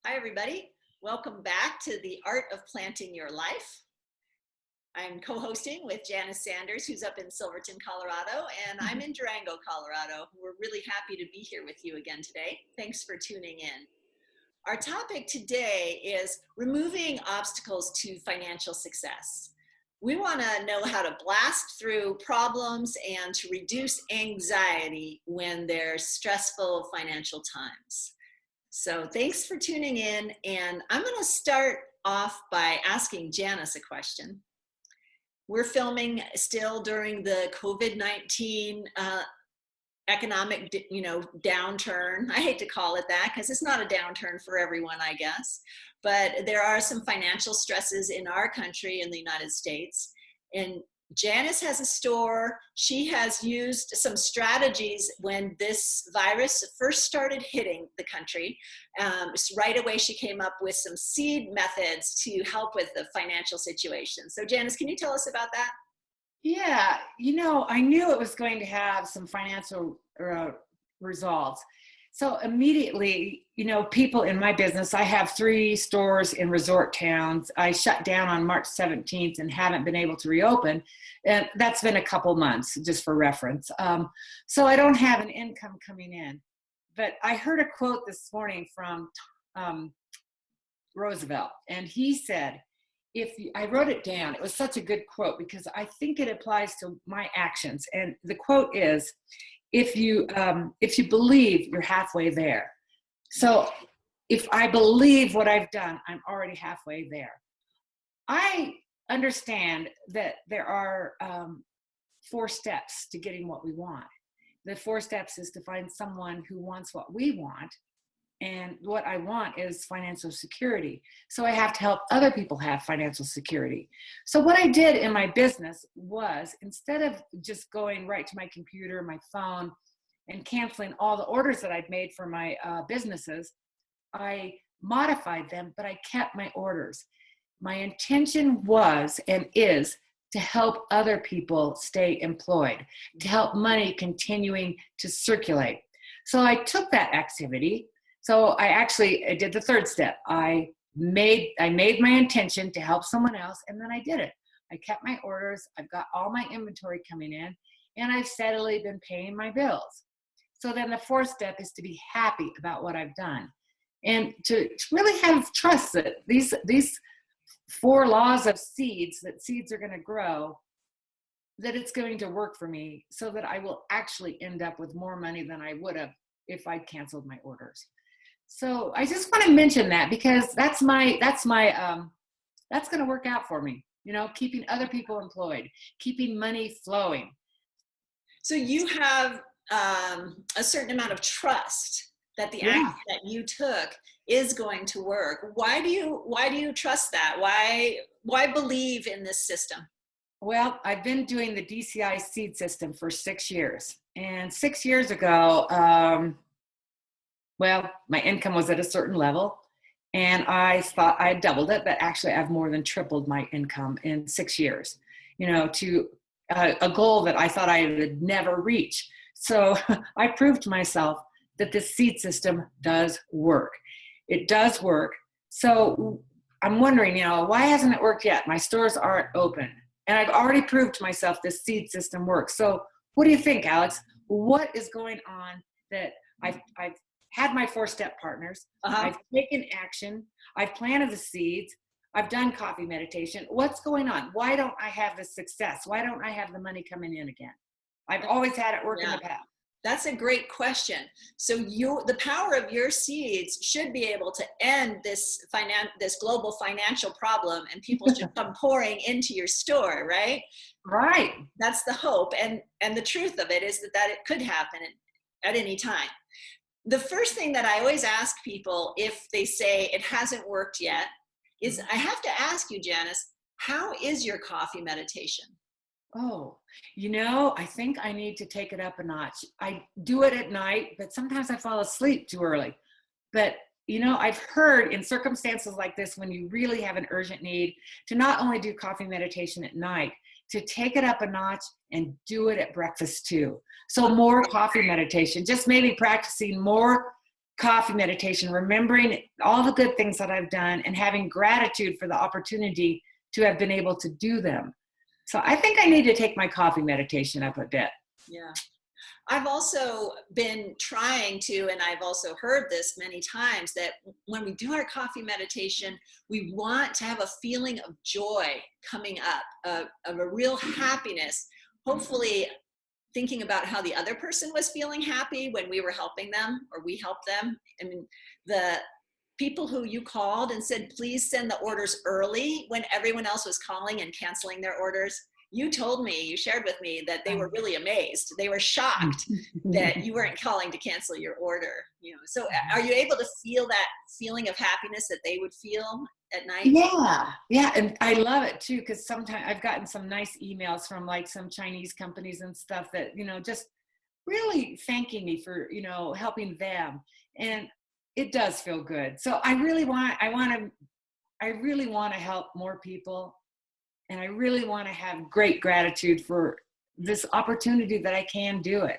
Hi, everybody. Welcome back to the Art of Planting Your Life. I'm co-hosting with Janice Sanders, who's up in Silverton, Colorado, and I'm in Durango, Colorado. We're really happy to be here with you again today. Thanks for tuning in. Our topic today is removing obstacles to financial success. We want to know how to blast through problems and to reduce anxiety when there's stressful financial times. So thanks for tuning in, and I'm going to start off by asking Janice a question. We're filming still during the COVID-19 economic, downturn. I hate to call it that because it's not a downturn for everyone, I guess. But there are some financial stresses in our country, in the United States. And Janice has a store. She has used some strategies when this virus first started hitting the country. Right away, she came up with some seed methods to help with the financial situation. So Janice, can you tell us about that? Yeah, I knew it was going to have some financial results. So immediately, people in my business, I have 3 stores in resort towns. I shut down on March 17th and haven't been able to reopen. And that's been a couple months, just for reference. So I don't have an income coming in. But I heard a quote this morning from Roosevelt, and he said, I wrote it down. It was such a good quote because I think it applies to my actions. And the quote is, if you believe, you're halfway there. So if I believe what I've done, I'm already halfway there. I understand that there are 4 steps to getting what we want. The 4 steps is to find someone who wants what we want. And what I want is financial security. So I have to help other people have financial security. So what I did in my business was, instead of just going right to my computer, my phone, and canceling all the orders that I'd made for my businesses, I modified them, but I kept my orders. My intention was and is to help other people stay employed, to help money continuing to circulate. So I took that activity. So I did the 3rd step. I made my intention to help someone else, and then I did it. I kept my orders. I've got all my inventory coming in, and I've steadily been paying my bills. So then the 4th step is to be happy about what I've done, and to really have trust that these 4 laws of seeds, that seeds are going to grow, that it's going to work for me, so that I will actually end up with more money than I would have if I'd canceled my orders. So I just want to mention that because that's going to work out for me, keeping other people employed, keeping money flowing. So you have a certain amount of trust that the action that you took is going to work. Why do you trust that? Why believe in this system? Well, I've been doing the DCI seed system for 6 years. And 6 years ago, my income was at a certain level, and I thought I doubled it, but actually I've more than tripled my income in 6 years, to a goal that I thought I would never reach. So I proved to myself that this seed system does work. It does work. So I'm wondering, why hasn't it worked yet? My stores aren't open, and I've already proved to myself this seed system works. So what do you think, Alex? What is going on that I've had my 4-step partners, I've taken action, I've planted the seeds, I've done coffee meditation. What's going on? Why don't I have the success? Why don't I have the money coming in again? I've always had it work in the past. That's a great question. So the power of your seeds should be able to end this global financial problem, and people should come pouring into your store, right? Right. That's the hope. And the truth of it is that it could happen at any time. The first thing that I always ask people if they say it hasn't worked yet is, I have to ask you, Janice, how is your coffee meditation? Oh, I think I need to take it up a notch. I do it at night, but sometimes I fall asleep too early. But, I've heard in circumstances like this, when you really have an urgent need, to not only do coffee meditation at night, to take it up a notch and do it at breakfast too. So more coffee meditation, just maybe practicing more coffee meditation, remembering all the good things that I've done and having gratitude for the opportunity to have been able to do them. So I think I need to take my coffee meditation up a bit. Yeah. I've also been trying to, and I've also heard this many times, that when we do our coffee meditation, we want to have a feeling of joy coming up, of a real happiness, hopefully thinking about how the other person was feeling happy when we were helping them or we helped them. I mean, the people who you called and said, please send the orders early when everyone else was calling and canceling their orders. You told me, you shared with me that they were really amazed. They were shocked that you weren't calling to cancel your order. You know, so are you able to feel that feeling of happiness that they would feel at night? Yeah. And I love it too, because sometimes I've gotten some nice emails from like some Chinese companies and stuff that, you know, just really thanking me for, you know, helping them. And it does feel good. So I really want to help more people. And I really want to have great gratitude for this opportunity that I can do it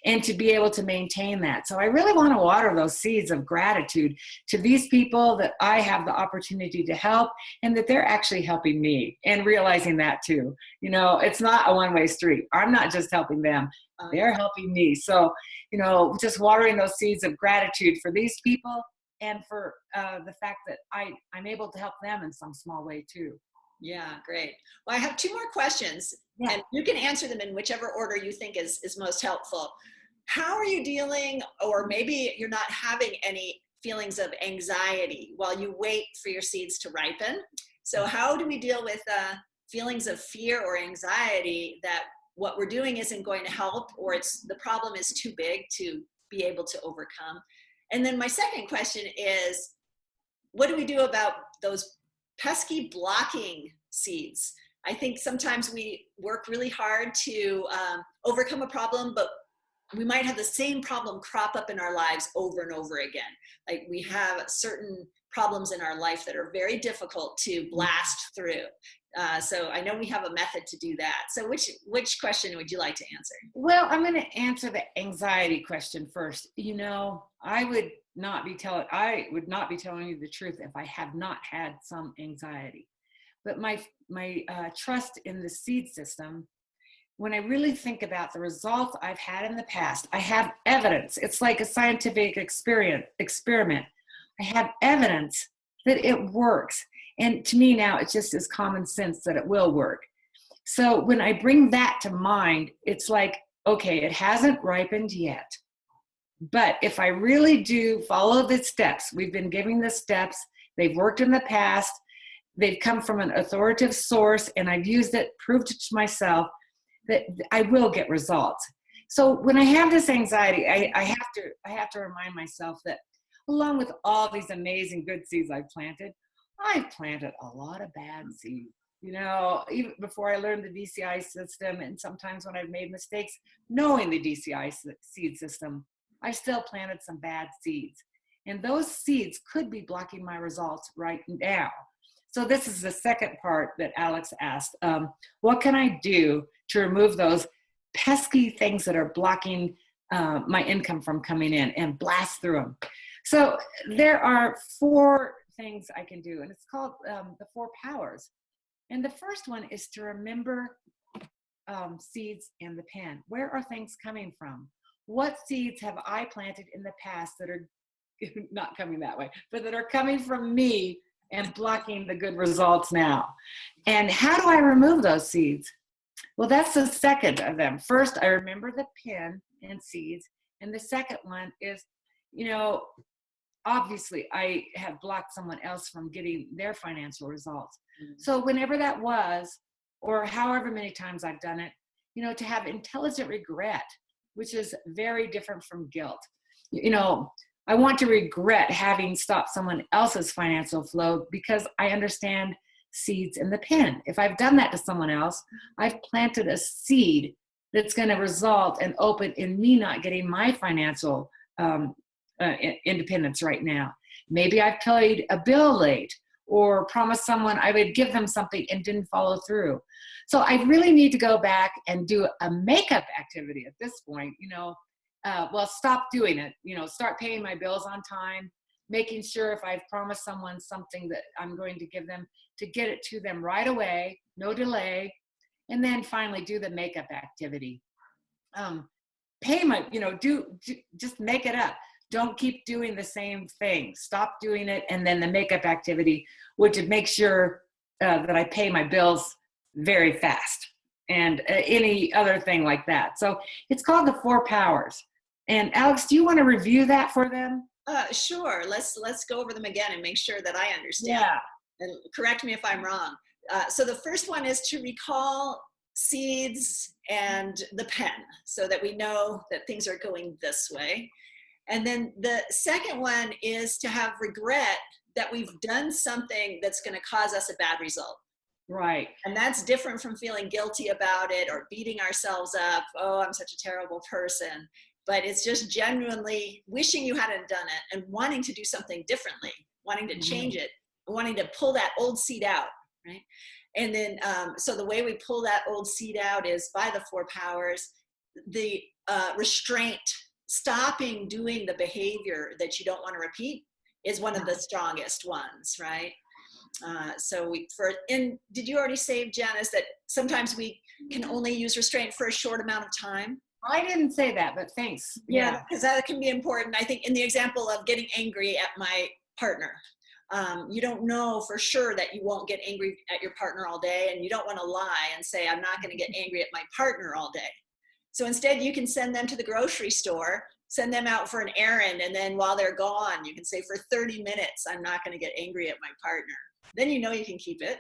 and to be able to maintain that. So I really want to water those seeds of gratitude to these people that I have the opportunity to help and that they're actually helping me, and realizing that too. You know, it's not a one-way street. I'm not just helping them. They're helping me. So, you know, just watering those seeds of gratitude for these people and for the fact that I'm able to help them in some small way too. Yeah, great. Well, I have two more questions, and you can answer them in whichever order you think is most helpful. How are you dealing, or maybe you're not having any feelings of anxiety while you wait for your seeds to ripen? So how do we deal with feelings of fear or anxiety that what we're doing isn't going to help, or the problem is too big to be able to overcome? And then my second question is, what do we do about those pesky blocking seeds? I think sometimes we work really hard to overcome a problem, but we might have the same problem crop up in our lives over and over again. Like we have certain problems in our life that are very difficult to blast through. So I know we have a method to do that. So which question would you like to answer? Well, I'm going to answer the anxiety question first. You know, I would not be telling you the truth if I have not had some anxiety. But my trust in the seed system, when I really think about the results I've had in the past, I have evidence. It's like a scientific experiment. I have evidence that it works. And to me now, it just is common sense that it will work. So when I bring that to mind, it's like, okay, it hasn't ripened yet. But if I really do follow the steps, we've been giving the steps, they've worked in the past, they've come from an authoritative source, and I've used it, proved it to myself that I will get results. So when I have this anxiety, I have to remind myself that along with all these amazing good seeds I've planted a lot of bad seeds. You know, even before I learned the DCI system, and sometimes when I've made mistakes knowing the DCI seed system, I've still planted some bad seeds. And those seeds could be blocking my results right now. So this is the second part that Alex asked. What can I do to remove those pesky things that are blocking my income from coming in and blast through them? So there are 4 things I can do, and it's called the 4 powers. And the first one is to remember seeds in the pen. Where are things coming from? What seeds have I planted in the past that are not coming that way, but that are coming from me and blocking the good results now? And how do I remove those seeds? Well, that's the second of them. First, I remember the pen and seeds. And the second one is, you know, obviously I have blocked someone else from getting their financial results. Mm-hmm. So whenever that was, or however many times I've done it, you know, to have intelligent regret, which is very different from guilt. You know, I want to regret having stopped someone else's financial flow because I understand seeds in the pen. If I've done that to someone else, I've planted a seed that's going to result and open in me not getting my financial independence right now. Maybe I've paid a bill late or promised someone I would give them something and didn't follow through. So I really need to go back and do a makeup activity at this point, you know, well, stop doing it. Start paying my bills on time, making sure if I've promised someone something that I'm going to give them, to get it to them right away, no delay. And then finally do the makeup activity. Pay my, just make it up. Don't keep doing the same thing. Stop doing it. And then the makeup activity, which would make sure that I pay my bills very fast, and any other thing like that. So it's called the 4 powers. And Alix, do you want to review that for them? Sure. Let's go over them again and make sure that I understand. Yeah. And correct me if I'm wrong. So the first one is to recall seeds and the pen, so that we know that things are going this way. And then the second one is to have regret that we've done something that's going to cause us a bad result. Right. And that's different from feeling guilty about it or beating ourselves up. Oh, I'm such a terrible person. But it's just genuinely wishing you hadn't done it and wanting to do something differently, wanting to change it, wanting to pull that old seed out, right? And then, so the way we pull that old seed out is by the 4 powers, the restraint, stopping doing the behavior that you don't want to repeat is one of the strongest ones, right? Did you already say, Janice, that sometimes we can only use restraint for a short amount of time? I didn't say that, but thanks. Yeah, because that can be important. I think in the example of getting angry at my partner, you don't know for sure that you won't get angry at your partner all day, and you don't want to lie and say, I'm not going to get angry at my partner all day. So instead, you can send them to the grocery store, send them out for an errand, and then while they're gone, you can say, for 30 minutes, I'm not going to get angry at my partner. Then you know you can keep it.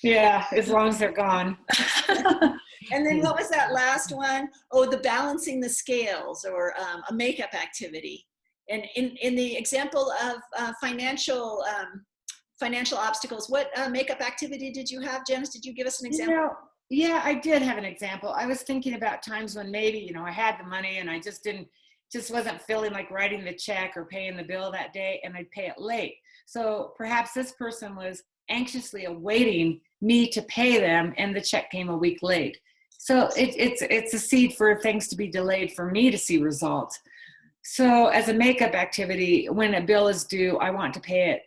Yeah, as long as they're gone. And then what was that last one? Oh, the balancing the scales, or a makeup activity. And in the example of financial obstacles, what makeup activity did you have, Janice? Did you give us an example? Yeah, I did have an example. I was thinking about times when maybe, I had the money and I just wasn't feeling like writing the check or paying the bill that day, and I'd pay it late. So perhaps this person was anxiously awaiting me to pay them, and the check came a week late. So it's a seed for things to be delayed for me to see results. So as a makeup activity, when a bill is due, I want to pay it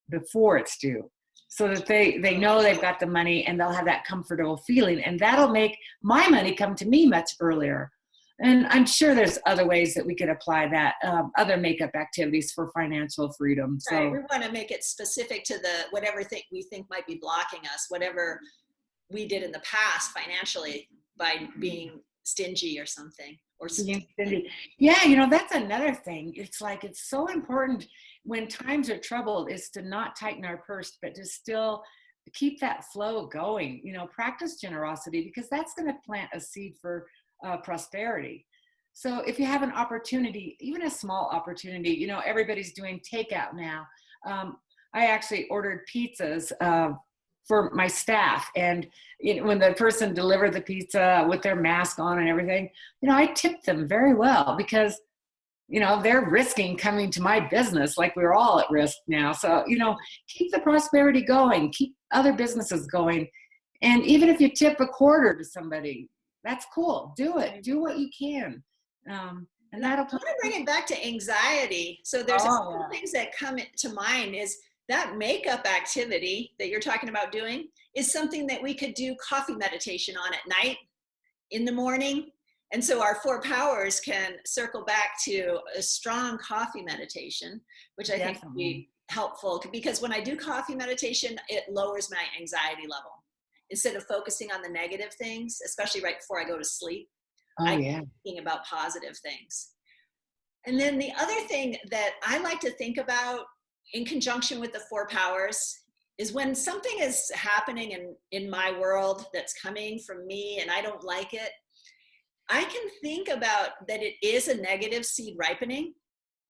before it's due, so that they know they've got the money and they'll have that comfortable feeling, and that'll make my money come to me much earlier. And I'm sure there's other ways that we could apply that, other makeup activities for financial freedom. So right. We want to make it specific to whatever thing we think might be blocking us, whatever we did in the past financially by being stingy or something. Or stingy. Yeah, that's another thing. It's like, it's so important when times are troubled is to not tighten our purse, but to still keep that flow going. Practice generosity, because that's going to plant a seed for prosperity. So if you have an opportunity, even a small opportunity, everybody's doing takeout now. I actually ordered pizzas for my staff, and when the person delivered the pizza with their mask on and everything, I tipped them very well, because they're risking coming to my business, like we're all at risk now. So keep the prosperity going, keep other businesses going. And even if you tip a quarter to somebody, that's cool. Do it. Do what you can. And that'll I want to bring it back to anxiety. So there's a couple things that come to mind. Is that makeup activity that you're talking about doing is something that we could do coffee meditation on at night, in the morning. And so our 4 powers can circle back to a strong coffee meditation, which I think would be helpful, because when I do coffee meditation, it lowers my anxiety level. Instead of focusing on the negative things, especially right before I go to sleep, I'm thinking about positive things. And then the other thing that I like to think about in conjunction with the 4 powers is when something is happening in my world that's coming from me and I don't like it, I can think about that it is a negative seed ripening,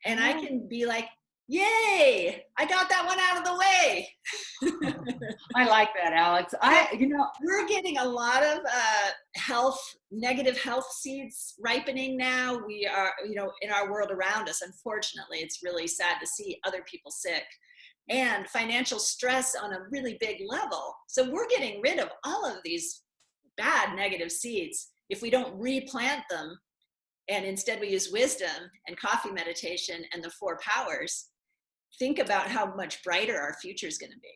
and I can be like, yay, I got that one out of the way. I like that, Alix. We're getting a lot of negative health seeds ripening now. We are, in our world around us, unfortunately, it's really sad to see other people sick, and financial stress on a really big level. So we're getting rid of all of these bad negative seeds if we don't replant them and instead we use wisdom and coffee meditation and the 4 powers, think about how much brighter our future is going to be.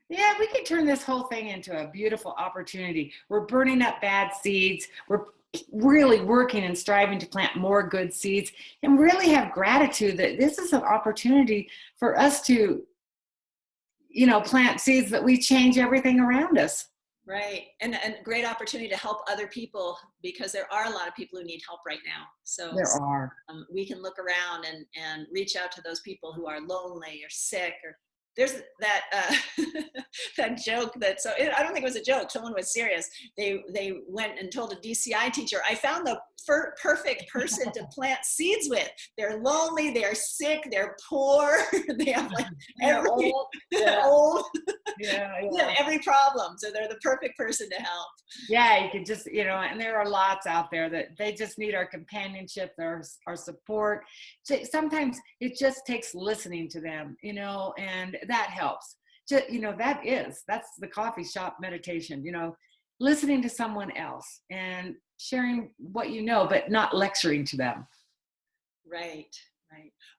Yeah, we can turn this whole thing into a beautiful opportunity. We're burning up bad seeds. We're really working and striving to plant more good seeds, and really have gratitude that this is an opportunity for us to, plant seeds that we change everything around us. Right. And a great opportunity to help other people, because there are a lot of people who need help right now. So There are. we can look around and reach out to those people who are lonely or sick, or there's that that joke that, so I don't think it was a joke. Someone was serious. They went and told a DCI teacher, I found the perfect person to plant seeds with. They're lonely, they're sick, they're poor, they have like every Old. they're old. Yeah. They have every problem, so they're the perfect person to help. Yeah, you can just, and there are lots out there that they just need our companionship, our support. So sometimes it just takes listening to them, and that helps. Just, that's the coffee shop meditation, listening to someone else and sharing what you know, but not lecturing to them. Right.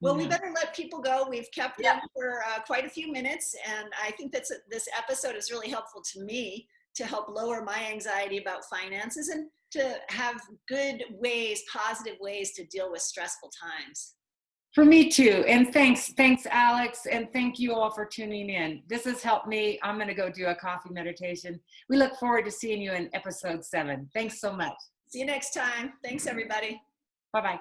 Well, we better let people go. We've kept them for quite a few minutes, and I think this episode is really helpful to me to help lower my anxiety about finances and to have good ways, positive ways to deal with stressful times. For me too. And thanks, Alix. And thank you all for tuning in. This has helped me. I'm going to go do a coffee meditation. We look forward to seeing you in episode 7. Thanks so much. See you next time. Thanks, everybody. Bye-bye.